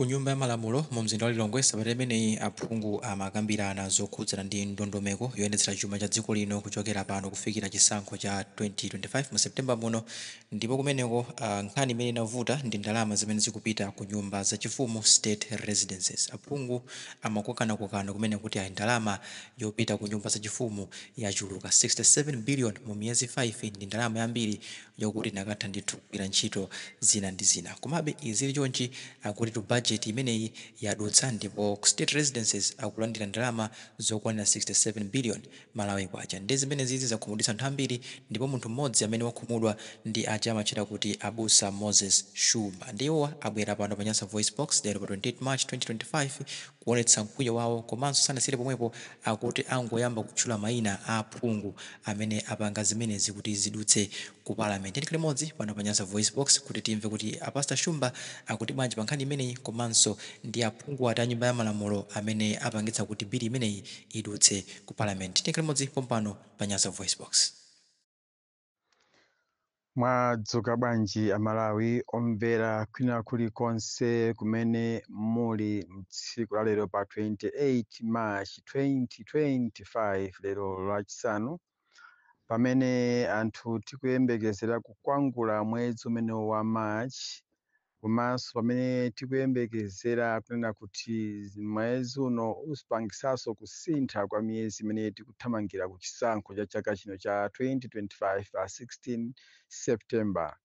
Ku nyumba ya malamulo mu mzinda wa Lilongwe sabata imeneyi aphungu amakambirana zokhudzana ndi ndondomeko yoyendetsera chuma cha dziko lino kuchokera pano kufikira chisankho cha 2025 mu Septemba muno, ndipo kumeneko nkhani imene inavuta ndi ndalama zimene zikupita ku nyumba zachifumu state residences. Aphungu amakokana kumene kuti ndalama yopita ku nyumba zachifumu yachuluka 67 billion mu miyezi 5 ndi ndalama yambiri yokuti nakatha ndithu kugwira ntchito zina ndi zina. Komabe izili chonchi akuti budget imeneyi yadutsa ndipo state residences akulandira ndalama zokwanira 67 billion malawi kwacha. Ndi zimene zizi zakhumudwitsa anthu ambiri, ndipo munthu mmodzi amene wakhumudwa ndi aja amachita kuti Abusa Moses Shumba. Ndiwowa abwera pano pa Nyasa Voice Box lero pa 28 March 2025 kuonetsa mkwiyo wawo, komanso sanasire pomwepo akuti angoyamba kutchula mayina a aphungu amene apanga zimenezi kuti zidutse ku parliament. Ndi limodzi pano pa Nyasa Voice Box kuti timve kuti Pastor Shumba akuti bwanji pa nkhani imeneyi, komanso ndi aphungu ati a nyumba ya malamulo amene apangitsa kuti bili imeneyi idutse ku parliament. Ndi limodzi pompano pa Nyasa Voice Box. Mwadzuka bwanji amalawi omvera kwina kulikonse kumene muli mtsiku la lero pa 28 March 2025 lero lachisanu, pamene anthu tikuyembekezera kukwangula mwezi umene wa March, komanso pamene tikuyembekezera kunena kuti mwezi uno usipangisaso kusintha kwa miyezi imene tikuthamangira ku chisankho cha chaka chino cha 2025 pa 16 September.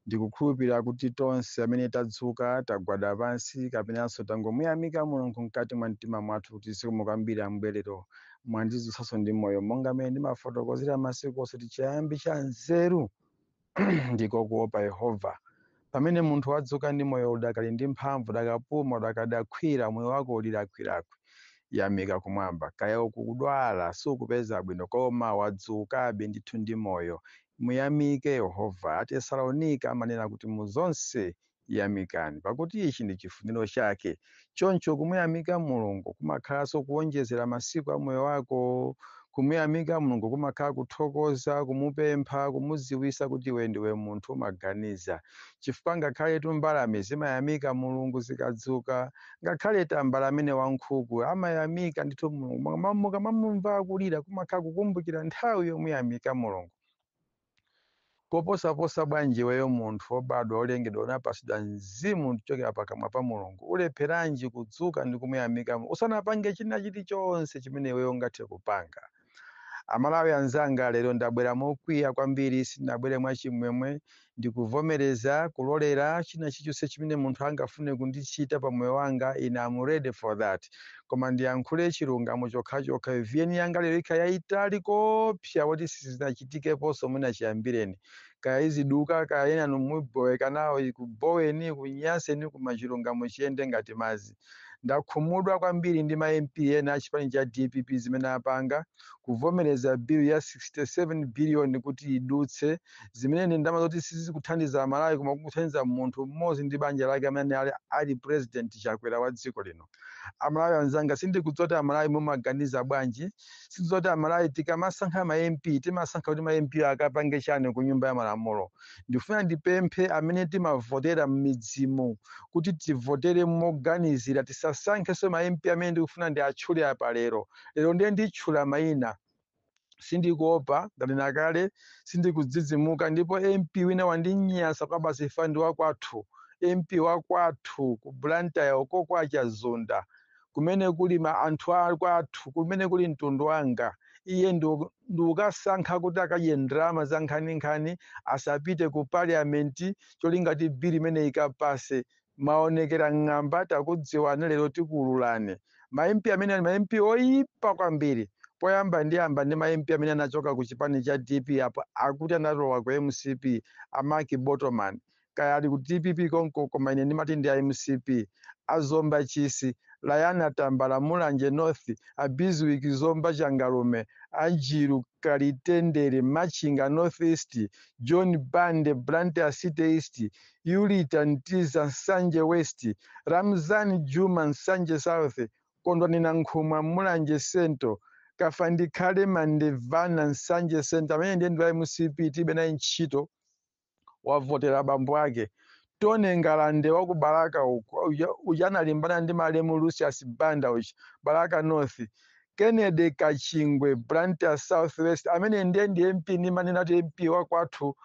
Ndikukhulupirira kuti tonse amene tadzuka tagwada pansi kapenanso tangomuyamika Mulungu mkati mwa mtima mwathu kuti zikomo kwambiri Ambuye mwandidalitsanso ndi moyo, monga amene ndimafotokozera masiku onse kuti chiyambi cha nzeru ndiko kuopa Yehova. Pamene munthu wadzuka ndi moyo udakali ndi mphamvu, udakapuma, udakadakhwira, moyo wako ulilakwilakwi, yamika kumwamba. Kaya ukudwala sukupeza bwino koma wadzukabe ndithu ndi moyo, muyamike Yehova. Atesalonika amanena kuti muzonse yamikani, pakuti ichi ndi chifuniro chake. Choncho kumuyamika Mulungu kumakhalanso kuwonjezera masiku a moyo wako. Kumuyamika Mulungu kumakhala kuthokoza, kumupempha, kumuziwisa kuti iwe ndiwe munthu umaganiza. Chifukwa ngakhale mbalame zimayamika Mulungu zikadzuka, ngakhale tambala amene wankhuku amayamika ndithu Mulungu. Mukamamumva akulira kumakhala kukumbukira nthawi yomuyamika Mulungu. Koposaposa bwanji iweyo munthu wobadwa olengedwa unapasidwa mzimu kuchokera pakamwa pa Mulungu, ulepheranji kudzuka ndi kumuyamika Mulungu usanapange china chilichonse chimene iweyo ungathe kupanga. Amalawi anzanga, lero ndabwera mokwiya kwambiri, sindabwere mwachimwemwe, ndikuvomereza kulolera china chilichonse chimene munthu angafune kundichita pa moyo wanga. I'm ready for that. Koma ndiyankhule chilungamo chokhachokha. Viyeni yanga lero ikhala yayitali kopsa kuti sizinachitikeponso mwina chiyambireni. Kaya iziduka, kaya ena numuboweka nawo ikuboweni, kunyaseni, kuma chilungamo chiyende ngati madzi. Ndakhumudwa kwambiri ndi ma MP ena achipani cha DPP zimene apanga kuvomereza bill ya 67 billion kuti idutse, zimene ndalama zoti sizikuthandiza Malawi koma kukuthandiza munthu mmodzi ndi banja lake amene ali president Chakwera wa dziko lino. Amalawi anzanga, sindikudzoti Amalawi mumaganiza bwanji, sindidzoti Amalawi tikamasankha ma MP timasankha kuti ma MP akapange chani ku nyumba ya malamulo. Ndifuna ndipemphe amene timavotera m'midzimu kuti tivotere moganizira, tisasankhenso ma MP amene ndikufuna ndi atchule apa lero ndiye nditchula mayina. Sindikuopa ndanena kale, sindikudzidzimuka, ndipo MP wina wandinyasa kwa basi fandi wakwathu, MP wakwathu ku Blantyre uko kwa Chazunda, kumene kuli anthu akwathu, kumene kuli mtundu wanga. Iye ndikukasankha kuti akadye ndalama za nkhaninkhani, asapite ku parliament cholinga ti bili imene ikapase. Maonekera ng'amba takudziwana lero tikululane. Ma MP amene ali ma MP oyipa kwambiri. Poyamba ndi ma MP amene anachoka ku chipani cha DP apo akuti analowa ku MCP, Amaki Botoman. Kaya ali ku DPP konko koma ine ndimati ndi MCP. Azomba Chisi, Layana Tambala, Mulanje North, Abizwiki Zomba Changalume, Ajiru Kalitendere, Machinga North East, John Bande, Blantyre City East, Yulita Ntiza Nsanje West, Ramzan Juma Nsanje South, Kondwanina Nkhumwa Mulanje Central, Kafandikale Mandevana Nsanje Center. Amene ndiye ndi MCP tibe na ntchito wavotera abambo ake Tone Ngalande wa ku Baraka uko ujanalimbana ndi Malemu Lucius Banda uchi Baraka North, Kennedy Kachingwe Blantyre South West amene ndi MP ni manena kuti MP wa kwathu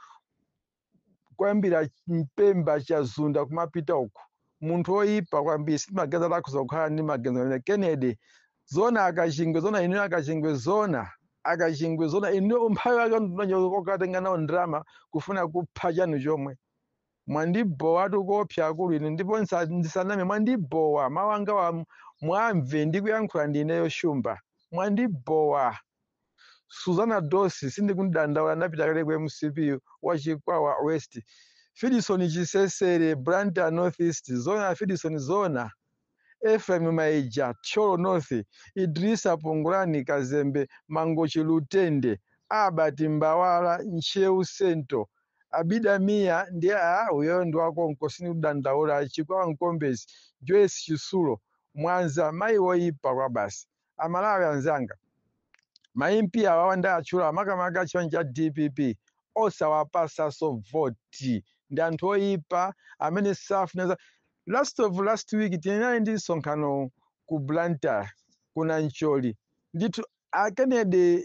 kwambira Mpemba Chazunda kumapita uko, munthu oyipa kwambiri simagenza lakho kukhala ndi magenzo. Kennedy zona Akachingwe zona inu Akachingwe zona Akachingwe zona inu umphawi wake ndinonyo kokatenga nawo ndrama kufuna kupha chanu chomwe. Mwandibowa tukopya akulu ine ndipo ndisaname mwandibowa mawanga wa mwamve ndikuyankhula ndineyo Shumba mwandibowa. Suzana Dosi sindikundandaula ndapita kale ku MCP wa Chikwawa West. Fidison Chisesere Blantyre North East zona Fidison zona. Ephraim Maija Cholo North, Idrisa Pungulani Kazembe Mangochi Lutende, Albert Mbawala Ncheu Sento, Abida Mia ndiye uyo ndo wako nkosini kudandaula Chikwawa Nkombezi, Joyce Chisulo, Mwanza mai woyipa kwa basi. Amalawi anzanga. Maimpi awawanda achula makamaka chanja DPP osawapasa so voti. Ndi anthu oyipa amene safu last week tinali ndi msonkhano ku Blantyre kuna Ncholi nditu Kennedy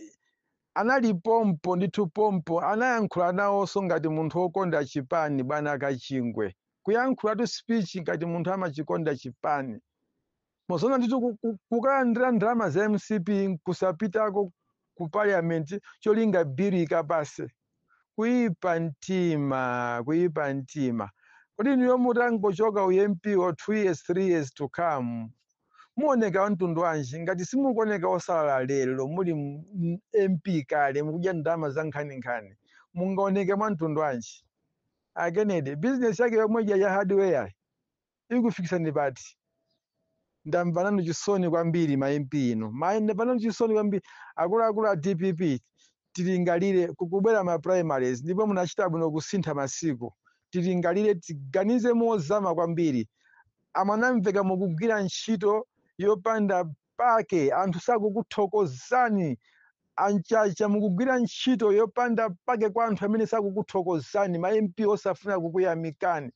anali pompo nditu pompo anayankhula nawonso ngati munthu wokonda chipani bwana Kachingwe kuyankhula tu speech ngati munthu amachikonda chipani mozona nditu kukalandira ndrama za MCP kusapitako ku parliament cholinga biri ikapase kuipa ntima. Kodi niyo mutangochoka UMP wa 2 years 3 years to come muoneka mtundu wanji ngati simukuoneka osalala lero muli MP kale mukudya ndama za nkhani mungaoneke mwa mtundu wanji. Kennedy business yake yomwe ya hardware ikufikisa ndi pati. Ndamva nanu chisoni kwambiri ma MP ino ndamva nanu chisoni kwambiri akuluakulu a DPP tilingalire kukubwera ma primaries ndipo munachita bwino kusintha masiku. Tilingalire tiganize mozama kwambiri. Amanamveka mukugwira ntchito yopanda pake anthu sakukuthokozani. Anchacha mukugwira ntchito yopanda pake kwa anthu amene sakukuthokozani. Ma MP osafuna kukuyamikani.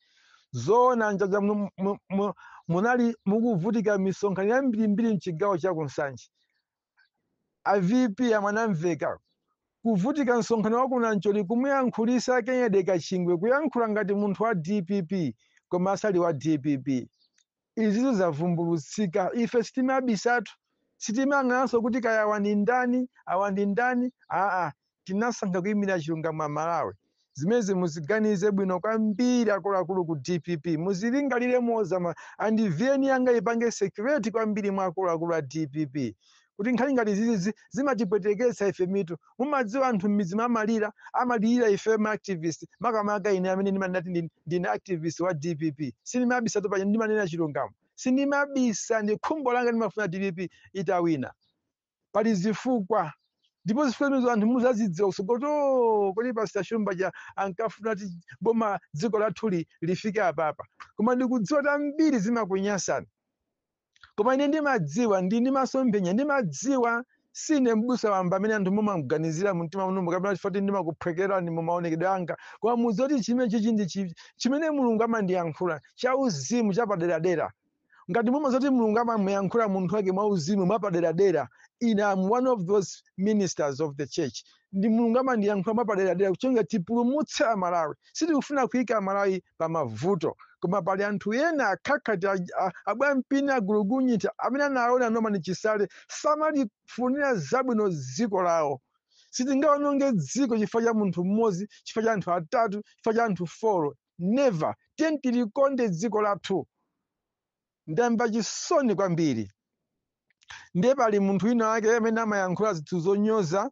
Zona anchacha munali mukuvutika misonkhano yambirimbiri mchigawo cha Nsanje. A VP amanamveka kuvutika msonkhano wa kuna Ncholi kumuyankhulisa Kennedy Kachingwe kuyankhula ngati munthu wa DPP koma asali wa DPP. Izizo zavumbulutsika ife sitimabisatu sitimang'anso kuti kaya awandi ndani tinasankha kuyimira chilungamo Malawi. Zimezi muziganize bwino kwambiri akuluakulu ku DPP muzilingalire mozama andiviyeni yanga ipange security kwambiri mwa akuluakulu a DPP. Kuti nkhani ngati zizi zimatipwetekesa ife mitu mumadziwa anthu m'midzi amalira ife ma activist makamaka ine amene ndimanati ndine activist wa DPP sinimabisa topa ndimanena chilungamo sinimabisa ndi khumbo langa ndimafuna DPP itawina pali zifukwa ndipo zifukwa anthu muzazidziwa kusogoto kodi Pastor Shumba ja ankafuna kuti boma dziko lathuli lifike apapa koma ndikudziwa tambiri zimakunyasana. Koma ine ndimadziwa ndimasomphenya ndimadziwa sine mbusa wamba amene anthu mumamuganizira mumtima muno kapena chifoti ndimakuphwekerani mumaonekedwe anga koma mudzoti chimenechi ndi chimene Mulungu amandiyankhula chauzimu chapaderadera. Ngati mumazoti Mulungu amamuyankhula munthu wake mwauzimu mwapaderadera ine am one of those ministers of the church. Ndi Mulungu amandiyankhula mwapaderadera kuchonga tipulumutse Amalawi sitikufuna kuyika Amalawi pa mavuto. Koma pali anthu ena akhakati abwa mpini agulugunyita amene anaona noma ni chisale samalifunira zabwino dziko lawo. Sitingaononge dziko chifukwa cha munthu mmodzi chifukwa cha anthu atatu chifukwa cha anthu 4. Never. Tilikonde dziko lathu. Ndamva chisoni kwambiri. Ndiye pali munthu wina wake amene amayankhula zinthu zonyoza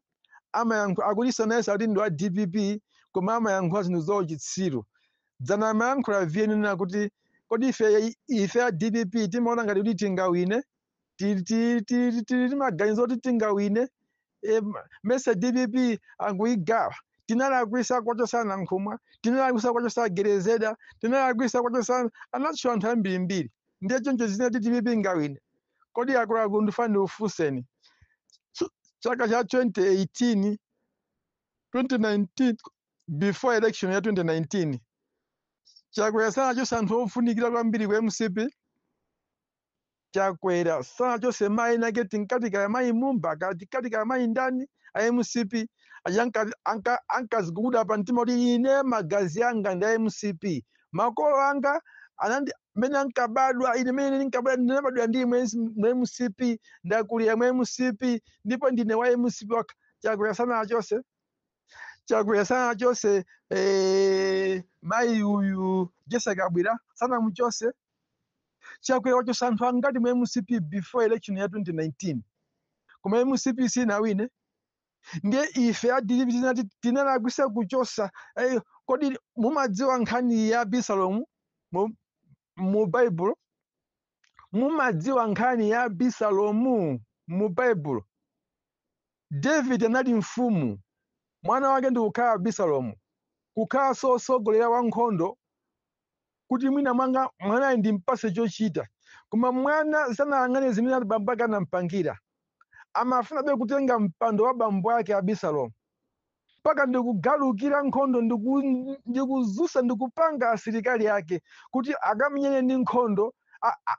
akulisa naye kuti ndi wa DPP koma amayankhula zinthu zauchitsiru. Dzana amayankhula viyeni na kuti kodi ife a DPP timaona ngati kuti tingawine timaganiza kuti tingawine mese DPP anguigawa tinalakwisa kwachosana Nkhumwa tinalakwisa kwachosana Gerezeda tinalakwisa kwachosana anatcho anthu ambirimbiri ndiye choncho zina DPP ngawine kodi akuluakulu ndifani ufuseni chaka cha 2019 before election ya 2019 Chakwera sanachose anthu ofunikira kwambiri ku MCP. Chakwera sanachose mayi nake tinkatika ya mayi Mumba katika ya mayi ndani a MCP ankaziguda pa mtima kuti ine magazi anga ndi a MCP. Makolo anga mene ankabadwa ine mene ndinkabadwa ndinabadwa ndi mu MCP ndakulira mu MCP ndipo ndine wa MCP waka. Chakwera sanachose mayi uyu Jesse Kabwira sanamuchose. Chakwera wachosa anthu angati mu MCP before election ya 2019 koma MCP sinawine. Ndiye ife adilipi tinati tinalakwisa kuchosa. Kodi mumadziwa nkhani ya Abisalomu mu Bible? Mumadziwa nkhani ya Abisalomu mu Bible? David anali mfumu, mwana wake ndi kukhala Abisalomu, kukhala sosogolera wankhondo kuti mwina mwanayi ndimpase chochita. Koma mwana sanayang'ane zimene ali bambo ake anampangira. Amafuna be kutenga mpando wa bambo ake Abisalomu. Paka ndikugalukira nkhondo ndikuzusa ndikupanga asilikali ake kuti akamenye ndi nkhondo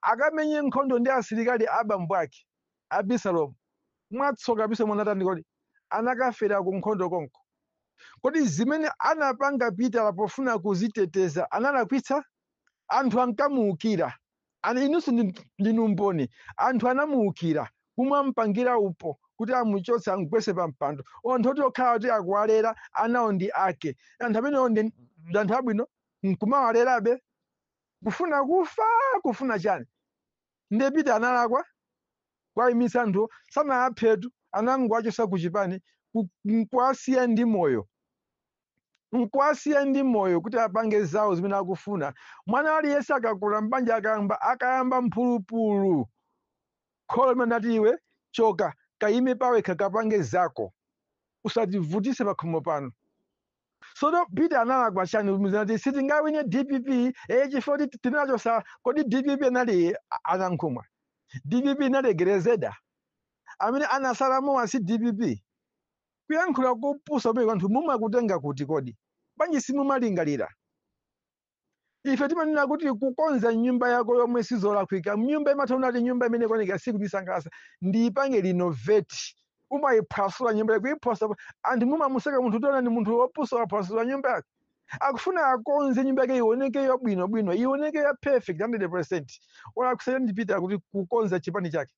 akamenye nkhondo ndi asilikali a bambo ake Abisalomu. Mwatsoka Abisalomu anatani kodi? Anakafera ku nkhondo konko. Kodi zimene anapanga Peter pofuna kuziteteza analakwitsa? Anthu ankamuukira. Inunso ndinu mboni. Anthu anamuukira kumampangira upo kuti amuchotse amugwetse pa mpando. Anthu oti okhala kuti akuwalera anawo ndi ake. Anthu amenewo ndi anthu abwino nkumawalerabe kufuna kufa kufuna chani. Ndiye Peter analakwa kwayimitsa anthu sanaphetu anangowachosa ku chipani nkuwasiya ndi moyo. Nkuwasiya ndi moyo kuti apange zawo zimene akufuna. Mwana aliyense akakula mbanja akayamba mphulupulu. Kholo limene ndati iwe choka kayime pawekha kapange zako usativutise pakhomo pano. Sono Peter analakwa chani mzati sitingawine DPP chifukwa tinachosa. Kodi DPP anali anankhumwa? DPP inali Gerezeda amene anasalamu asi DPP. Kuyankhula kopusa umene anthu mumakutenga kuti kodi banji simumalingalira. Ife timanena kuti kukonza nyumba yako yomwe sizolakwika. Nyumba imathauna kuti nyumba imene kwanika sikutisangasa ndiyipange renovate. Umayiphwasula nyumba yako kuyiphwasa. Anthu mumamuseka munthu tiona ni munthu wopusa waphwasula nyumba yake. Akufuna akonze nyumba yake ioneke yabwino ioneke ya perfect 100%. Ola kusaya ndi Peter kuti kukonza chipani chake.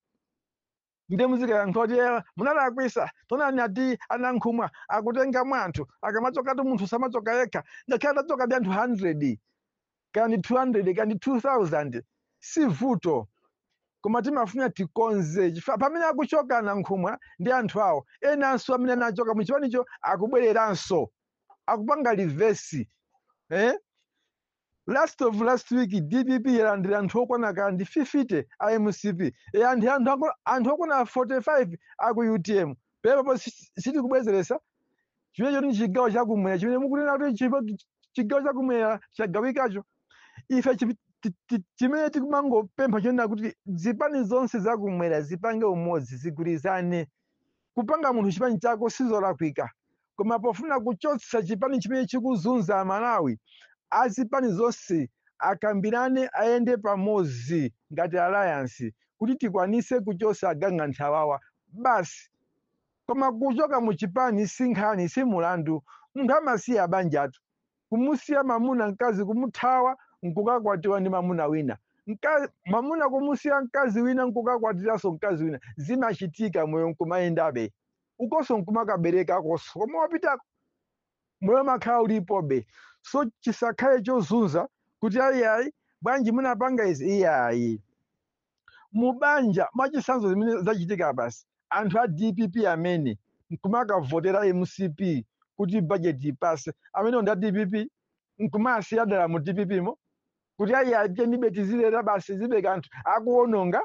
Ndiye muzika yankho kuti munalakwisa tonani ati anankhumwa akutenga mwanthu akamachoka tu munthu samachoka yekha ngakhale atachoka ndi anthu 100 kandi 200 kandi 2000 si vuto. Koma timafuna tikonze pamene akuchoka anankhumwa ndi anthu awo enanso amene anachoka mu chipanicho akubwereranso akupanga reverse. Last week DPP yalandira anthu okwana kandi 50 a MCP. Anthu okwana 45 aku UTM. Pepo siti kubwezeresa. Chimene choti chigawo chakumwera chimene mukunena kuti chigawo chakumwera chagawikacho. Ife chimene tikumangopempha chonena kuti zipani zonse zakumwera zipange umodzi zigwirizane. Kupanga munthu chipani chako sizolakwika. Koma pofuna kuchotsa chipani chimene chikuzunza Malawi azipani zonse akambirane aende pamodzi ngati alliance kuti tikwanise kuchotsa agang'anthawawa basi. Koma kuchoka mu chipani si nkhani si mulandu. Munthu amasiya banja atu kumusiya mamuna mkazi kumuthawa nkukakwatiwa ndi mamuna wina. Mamuna kumusiya mkazi wina nkukakwatiranso mkazi wina zimachitika moyo nkumayendabe. Ukonso nkumakabereka akonso koma wapitako moyo makhala ulipobe. So chisakhale chozunza kuti ayi bwanji munapanga izi iyayi. Mubanja mwachisanzo zimene zachitika basi anthu a DPP amene nkumakavotera MCP kuti budget ipase amene ndi DPP nkumasiya dala mu DPP mo kuti ayi ndibe tizilera basi zibe kanthu akuononga.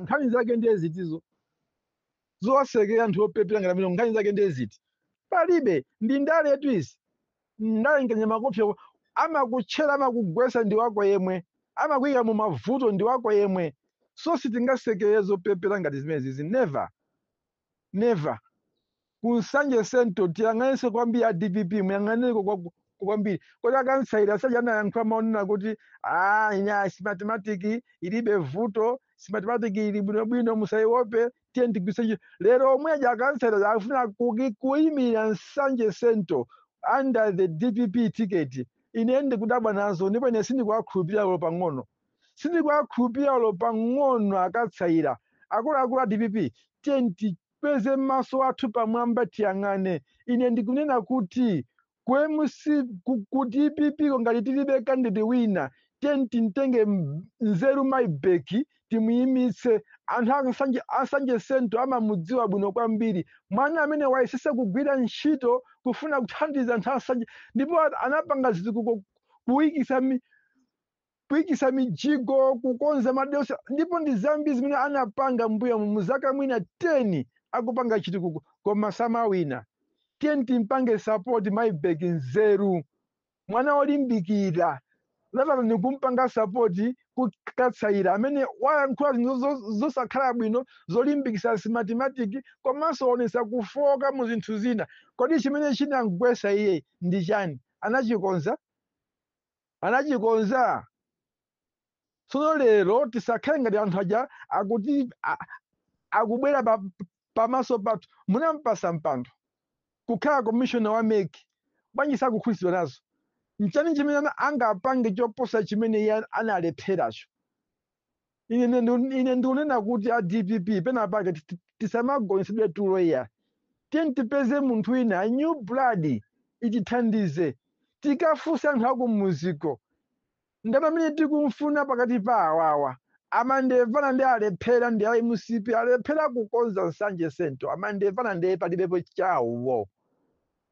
Nkhani zake ndi ezitizo zoseke anthu opepera ngati amene nkhani zake ndi eziti palibe ndi ndale yetu izi. Ndale ngenya makopya amakutchera amakugwesa ndi wako yemwe amakuyika mu mavuto ndi wako yemwe. So sitingasekeye zopepera ngati zimenezi never. Kusanje sento tiyang'anise kwambiri a DPP muyang'anireko kwambiri kodi akansaira sajanayankhula maonena kuti ina simatematiki ilibe vuto simatematiki ili bwinobwino musayiope tiye ndigwise lero omweja akansaira akufuna kuyimirira Nsanje Central under the DPP ticket ine ndikudabwa nazo ndipo ine sindikuwakhulupirira ulo pang'ono sindikuwakhulupirira ulo pang'ono akatsaira akuluakulu a DPP tiye tipeze maso athu pamwamba tiyang'ane ine ndikunena kuti ku DPP ngati tilibe candidate wina tiye timtenge Nzeru Maibeki timuyimitse anthu Nsanje Central amamudziwa bwino kwambiri mwana amene wayesese kugwira ntchito kufuna kuthandiza anthu Nsanje ndipo anapanga zitukuko kuyikisa mijigo kukonza madeusa ndipo ndi zambiri zimene anapanga mbuyo mu zaka mwina 10 akupanga chitukuko koma samawina tiye timpange support Maibeki Nzeru mwana olimbikira latala nikumpanga support kukatsaira amene wayankhula zosakhala bwino zolimbikisa simatematiki komanso onesa kufoka mu zinthu zina kodi chimene chinamgwesa iye ndi chani anachikonza tsono lero tisakhale ngati anthu aja akuti akubwera pamaso pathu munampasa mpando kukhala commissioner wa MEC bwanji sakukhwisidwa nazo nchani chimene angapange choposa chimene iye analepheracho ine ndikunena kuti a DPP penapake tisamagonetsedwe tulo iya tiye tipeze munthu wina a new blood itithandize tikafunsa anthu akumuziko ndaba amene tikumfuna pakati pa awawa amandevana ndi alephera ndi a MCP alephera kukonza Nsanje Central amandevana ndi palibepo chawo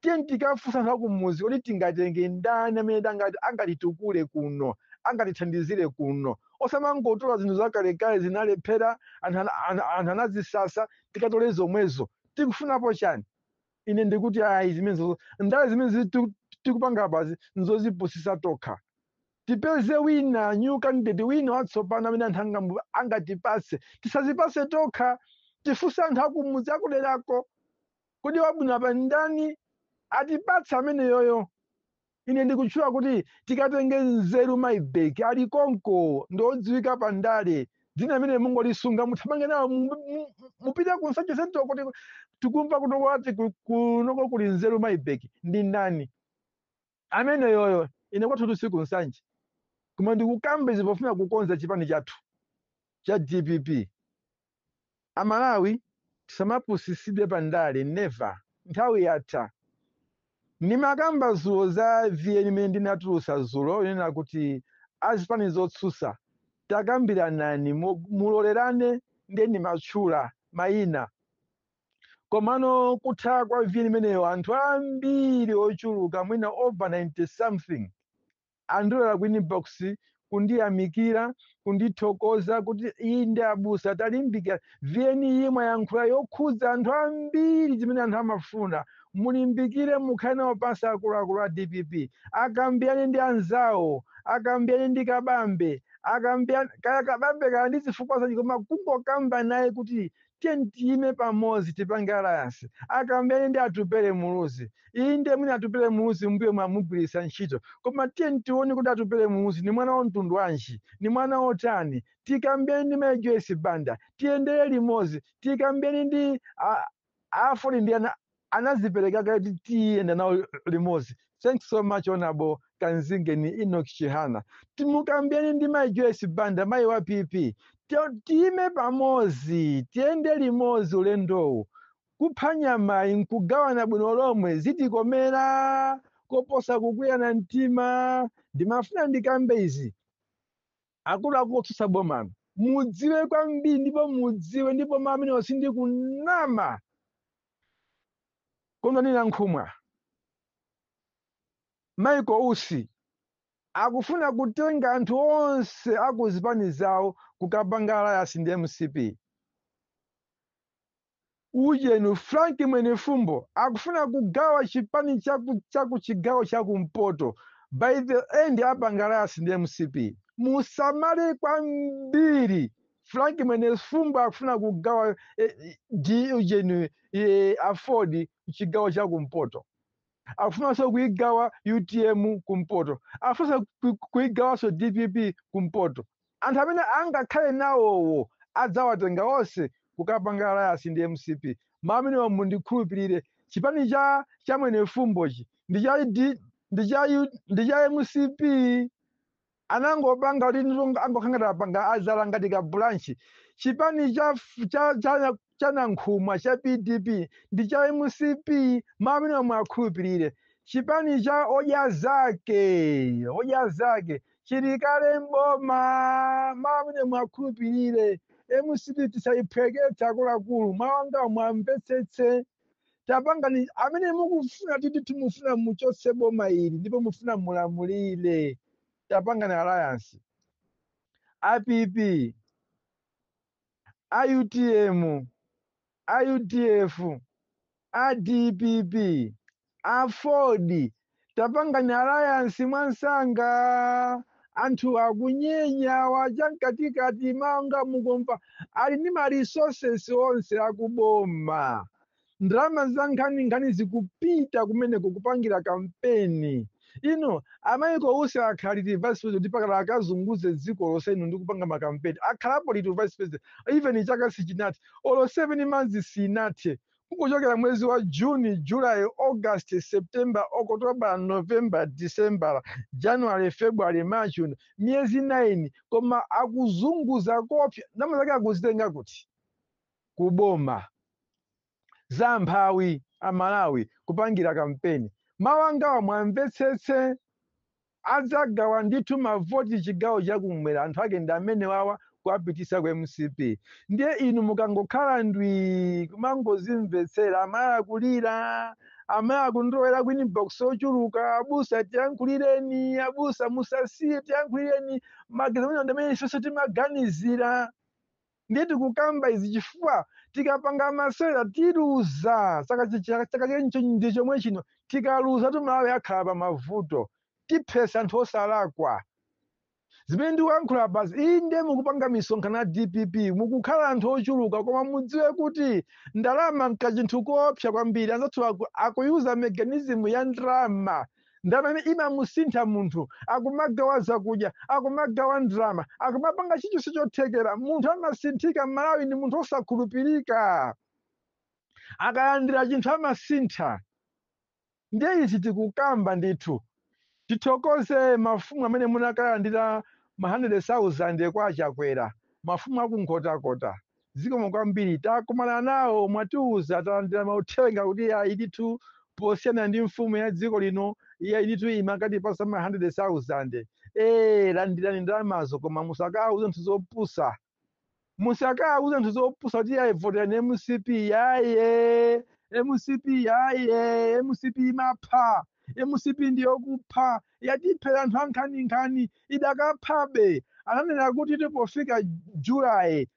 tiye tikafunsa anthu akumuzi kuti tingatenge ndani amene angatitukule kuno angatithandizire kuno osamangotola zinthu zakalekale zinalephera anthu anazisasa tikatole zomwezo tikufunapo chani ine ndikuti ayi zimenezo ndale zimene tikupanga basi nzozipusisa tokha tipeze wina new candidate wina watsopano amene anthu angatipase tisazipase tokha tifunse anthu akumuzi akuderako kuti wabwino pa ndani atipatsa amene yoyo ine ndikutchula kuti tikatenge Nzeru Maibeki ali konko ndodziwika pa ndale dzina amene mungolisunga muthamange nawo mupite ku Nsanje Central kuti tikumva kunoko kuli Nzeru Maibeki ndi ndani amene yoyo ine kwathu tusiku Nsanje koma ndikukambe zipofuna kukonza chipani chathu cha DPP amalawi tisamapusisidwe pa ndale never nthawi yatha nimakamba zulo za VN imene ndinatulusa zulo inena kuti azipani zotsusa takambiranani mulolerane ndiye ndimatchula mayina komano kutha kwa VN imeneyo anthu ambiri ochuluka mwina over 90 something andolera ku inbox kundiyamikira kundithokoza kuti iyi ndi abusa talimbikira VN imwe yankhula yokhudza anthu ambiri zimene anthu amafuna mulimbikire mukhale nawo pansi akuluakulu a DPP akambiyane ndi anzawo akambiyane ndi kabambe kaya kabambe kaya ndi zifukwa zacho koma kungokamba naye kuti tiye tiyime pamodzi tipange alliance akambiyane ndi Atupele Muluzi iyi ndiye mwina Atupele Muluzi mbuye mwamugwiritsa ntchito koma tiye tione kuti Atupele Muluzi ni mwana wa mtundu wanji ni mwana wotani tikambiyane ndi Mayi Joyce Banda tiyendere limodzi tikambiyane ndi afoli ndi anazipereka kuti tiyenda nawo limodzi. Thanks so much Honorable Kanzingeni Enoch Chihana. Timukambiyane ndi Mayi Joyce Banda mayi wa PP tiyime pamodzi tiyende limodzi ulendowu kuphwanya mayi nkugawana bwino lomwe zitikomera koposa kukwiyana mtima ndimafuna ndikambe izi akuluakulu otsutsa boma mudziwe kwambiri ndipo mudziwe ndipo mamene osindikunama koma nina nkhumwa Michael Usi akufuna kutenga anthu onse akuzipani zawo kukapanga alliance ndi MCP. Ujenu Frank Mwenefumbo akufuna kugawa chipani chaku chigawo chakumpoto by the end apanga alliance ndi MCP. Musamale kwambiri Frank Mwenefumbo akufuna kugawa ujenu afford chigawo chakumpoto. akufunanso kuigawa UTM kumpoto, akufunanso kuigawanso DPP kumpoto. Anthu amene angakhale nawowo adzawatenga onse kukapanga alliance ndi MCP. Mamene mundikhulupirire, chipani cha mwene fumbochi ndi cha MCP anangopanga kuti angokangata apanga azala ngati ka branch. Chipani cha Nankhumwa cha PDP ndi cha MCP, mamene mwakhulupirire. Chipani cha Oja Zake chili kale mboma, mamene mwakhulupirire. MCP tisayiphweketsa akuluakulu, mawanga mwamvetsetse. Tapangani amene mukufuna titi timufuna muchotse boma ili ndipo mufuna mulamulire. Tapangani alliance. APP, AUTM, AUDF, ADPP, AFOD, tapangani alliance mwansanga. Anthu akunyenya wachankatikati manga mukumva ali ndi ma resources onse akuboma. Ndalama za nkhani zikupita kumeneko kupangira kampeni. Ino amayiko use akhaliti vice president pakala akazunguze dziko lonse ino ndi kupanga makampeni. Akhalapo litu vice president even chaka sichinati olo 7 months sinathe. Kukuchokera mwezi wa June, July, August, September, October, November, December, January, February, March, miezi 9 koma akuzunguza kopya. Ndalama zake akuzitenga kuti kuboma zamphawi amalawi kupangira kampeni. Mawangawa mwamvetsetse adzagawa ndithu mavoti chigawo chakumwera, anthu ake ndi amene wawa kuapitisa kwa MCP. Ndiye inu mukangokhala ndwi kumangozimvetsera amaya kulira, amaya kundowera kwini box ochuluka, abusa tiyankhulireni, abusa musasiye tiyankhulireni, magezi amene ndamene ifenso timaganizira. Ndiye tikukamba izi chifukwa tikapanga masewera tiluza. Saka chaka chencho ndi chomwe chino tikaluza tumalawi akhala pa mavuto, tiphesa anthu osalakwa. Zimene ndikuyankhula basi inde mukupanga misonkhano ya DPP mukukhala anthu ochuluka, koma mudziwe kuti ndalama nkachinthu koopsa kwambiri. Anzathu akuyuza mechanism ya ndalama. Ndalama imamusintha munthu, akumagawa zakudya, akumagawa ndalama, akumapanga chilichonse chothekera. Munthu amasinthika m'Malawi ndi munthu osakhulupirika, akalandira chinthu amasintha. Ndiye izi tikukamba ndithu. Tithokoze mafumu amene munakalandira ma 100,000 kwa achakwera, mafumu akunkotakota. Zikomo kwambiri takumana nawo mwatiuza talandira mauthenga kuti idithu posiyana ndi mfumu ya dziko lino idithu imakati pasa ma 100,000. Landirani ndalamazo koma musakauze nthu zopusa. Musakauze nthu zopusa kuti yayivotera ni MCP yaye. MCP yaye, MCP imapha. MCP ndiyokupha, yatiphera anthu ankhani idakaphabe. Ananena kuti tipofika July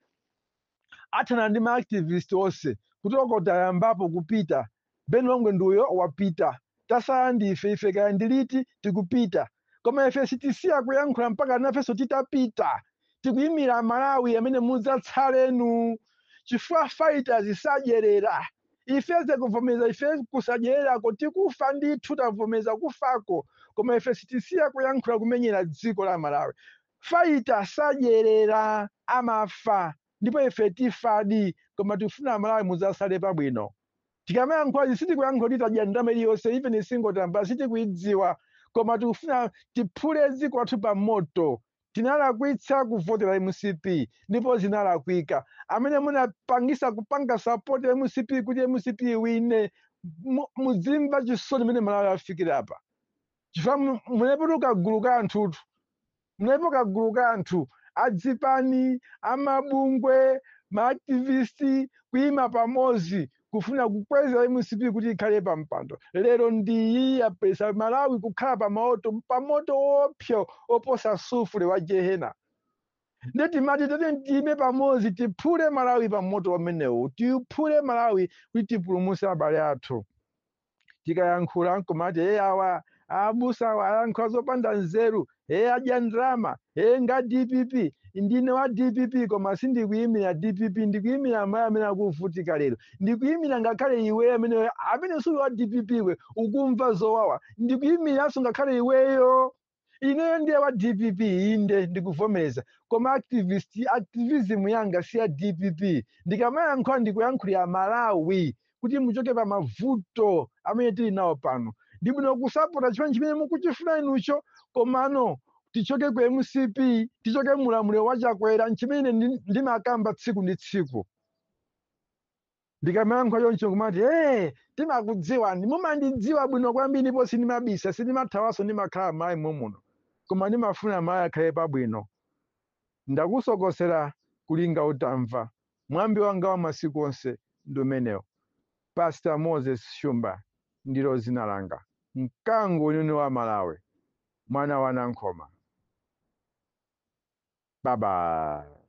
athana ndi ma-activist onse kuti okotayambapo kupita. Ben Longwe ndiuyo wapita. Tasala ndife ife kaya ndiliti tikupita. Koma ife sitisiya kuyankhula mpaka nafenso titapita. Tikuyimira Malawi amene mudzatsalenu. Chifukwa fighters sadyerera. Ifeze kuvomeza ife kusadyererako tikufa ndithu tavomeza kufako. Koma ife sitisiya kuyankhula kumenyera dziko la Malawi. Fighter sadyerera amafa. Ndipo ife tifadi koma tifuna Malawi mudzasale pabwino. Tikamayankhula izi sitikuyankhula kuti tadya ndalama iliyonse even singotamba sitikuidziwa koma tikufuna tiphule dziko lathu pa moto. Tinalakwitsa kuvotera MCP ndipo zinalakwika. Amene munapangisa kupanga support MCP kuti MCP wine mudzimva chisoni mene Malawi afikira apa. Chifukwa munepo kaguluka anthutu. Munepo kaguluka anthu adzipani, amabungwe, ma-activisti kuyima pamodzi kufuna kukweza MCP kuti ikhale pa mpando. Lero ndiyi yapesa Malawi kukhala pa moto opsa oposa sufule wa Jehena. Ndeti mati tiyime pamodzi tiphule Malawi pa moto wamenewu. Tiphule Malawi kuti tipulumutse abale athu. Tikayankhula nkomati awa abusa ayankhula zopanda nzeru. adya ndrama nga DPP ndine wa DPP koma sindikuyimira DPP ndikuyimira amayi amene akuvutika lero ndikuyimira ngakhale iweyo amene suli wa DPP we ukumva zowawa ndikuyimiranso ngakhale iweyo ineyo ndiye wa DPP inde ndikuvomereza koma activism yanga si ya DPP ndikamayankhula ndikuyankhulira Malawi kuti muchoke pa mavuto amene tili nawo pano ndibwino kusapota chimene mukuchifuna inucho komano tichoke ku MCP tichoke mulamuliro wa Chakwera nchimene ndimakamba tsiku ndi tsiku ndikamayankhula choncho kumati timakudziwani mumandidziwa bwino kwambiri ndipo sindimabisa sindimathawaso ndimakhala mayi momuno koma ndimafuna mayi akhale pabwino ndakusokosera kulinga utamva mwambi wanga wa masiku onse ndi umenewo. Pastor Moses Shumba ndilo zina langa mkango unene wa Malawi mwana wa Nankoma. Bye bye.